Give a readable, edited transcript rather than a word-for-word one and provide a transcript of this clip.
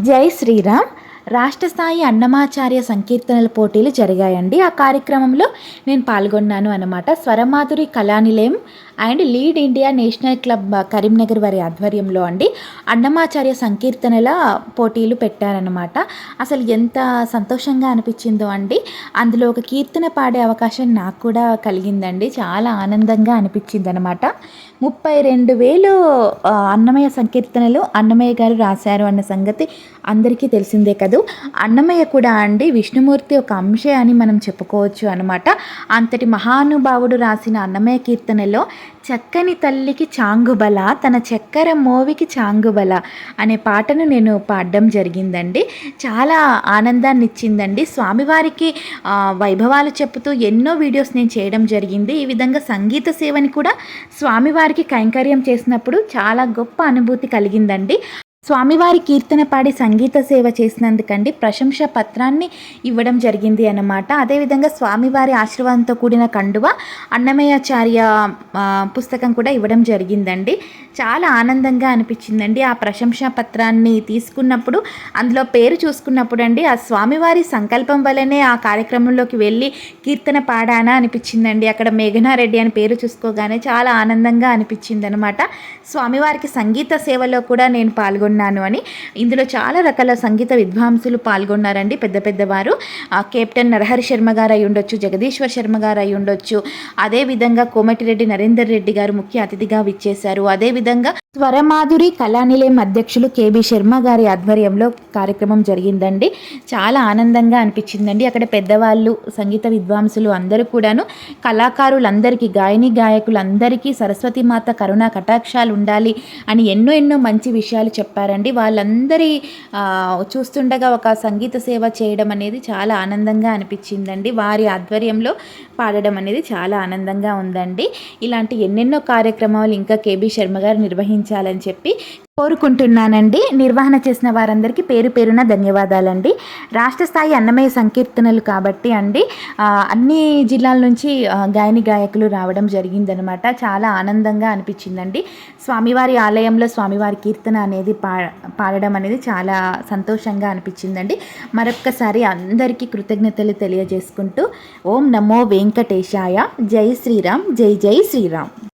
జై శ్రీరామ్. రాష్ట్ర స్థాయి అన్నమాచార్య సంకీర్తనల పోటీలు జరిగాయండి. ఆ కార్యక్రమంలో నేను పాల్గొన్నాను అనమాట. Swaramadhuri Kalanilayam and lead India national club Karimnagar వారి ఆధ్వర్యంలో అండి అన్నమాచార్య సంకీర్తనల పోటీలు పెట్టారనమాట. అసలు ఎంత సంతోషంగా అనిపించిందో అండి. అందులో ఒక కీర్తన పాడే అవకాశం నాకు కూడా కలిగిందండి. చాలా ఆనందంగా అనిపించింది అనమాట. 32,000 అన్నమయ్య సంకీర్తనలు అన్నమయ్య గారు రాశారు అన్న సంగతి అందరికీ తెలిసిందే కదూ. అన్నమయ్య కూడా అండి విష్ణుమూర్తి ఒక అంశే అని మనం చెప్పుకోవచ్చు అనమాట. అంతటి మహానుభావుడు రాసిన అన్నమయ్య కీర్తనలో చక్కని తల్లికి చాంగుబల తన చక్కెర మోవికి చాంగుబల అనే పాటను నేను పాడడం జరిగిందండి. చాలా ఆనందాన్ని ఇచ్చిందండి. స్వామివారికి వైభవాలు చెప్పుతూ ఎన్నో వీడియోస్ నేను చేయడం జరిగింది. ఈ విధంగా సంగీత సేవని కూడా స్వామివారికి కైంకర్యం చేసినప్పుడు చాలా గొప్ప అనుభూతి కలిగిందండి. స్వామివారి కీర్తన పాడి సంగీత సేవ చేసినందుకండి ప్రశంసా పత్రాన్ని ఇవ్వడం జరిగింది అన్నమాట. అదేవిధంగా స్వామివారి ఆశీర్వాదంతో కూడిన కండువ అన్నమయాచార్య పుస్తకం కూడా ఇవ్వడం జరిగిందండి. చాలా ఆనందంగా అనిపించిందండి. ఆ ప్రశంసా పత్రాన్ని తీసుకున్నప్పుడు అందులో పేరు చూసుకున్నప్పుడు అండి ఆ స్వామివారి సంకల్పం వల్లనే ఆ కార్యక్రమంలోకి వెళ్ళి కీర్తన పాడానా అనిపించిందండి. అక్కడ మేఘనారెడ్డి అని పేరు చూసుకోగానే చాలా ఆనందంగా అనిపించింది అనమాట. స్వామివారికి సంగీత సేవలో కూడా నేను పాల్గొన్నాను అని. ఇందులో చాలా రకాల సంగీత విద్వాంసులు పాల్గొన్నారండి. పెద్ద పెద్దవారు కెప్టెన్ నరహరి శర్మ గారు అయి ఉండొచ్చు, జగదీశ్వర్ శర్మ గారు అయి ఉండొచ్చు. అదేవిధంగా కోమటిరెడ్డి నరేందర్ రెడ్డి గారు ముఖ్య అతిథిగా విచ్చేశారు. అదేవిధంగా స్వరమాధురి కళానిలయం అధ్యక్షులు కేబి శర్మ గారి ఆధ్వర్యంలో కార్యక్రమం జరిగిందండి. చాలా ఆనందంగా అనిపించిందండి. అక్కడ పెద్దవాళ్ళు, సంగీత విద్వాంసులు అందరూ కూడాను కళాకారులందరికీ, గాయని గాయకులందరికీ సరస్వతీమాత కరుణా కటాక్షాలు ఉండాలి అని ఎన్నో మంచి విషయాలు చెప్పారండి. వాళ్ళందరి చూస్తుండగా ఒక సంగీత సేవ చేయడం అనేది చాలా ఆనందంగా అనిపించిందండి. వారి ఆధ్వర్యంలో పాడడం అనేది చాలా ఆనందంగా ఉందండి. ఇలాంటి ఎన్నెన్నో కార్యక్రమాలు ఇంకా కేబి శర్మ గారు నిర్వహించాలని చెప్పి కోరుకుంటున్నానండి. నిర్వహణ చేసిన వారందరికీ పేరు పేరున ధన్యవాదాలండి. రాష్ట్ర స్థాయి అన్నమయ్య సంకీర్తనలు కాబట్టి అండి అన్ని జిల్లాల నుంచి గాయని గాయకులు రావడం జరిగిందనమాట. చాలా ఆనందంగా అనిపించిందండి. స్వామివారి ఆలయంలో స్వామివారి కీర్తన అనేది పాడడం అనేది చాలా సంతోషంగా అనిపించిందండి. మరొక్కసారి అందరికీ కృతజ్ఞతలు తెలియజేసుకుంటూ ఓం నమో వెంకటేశాయ. జై శ్రీరామ్. జై జై శ్రీరామ్.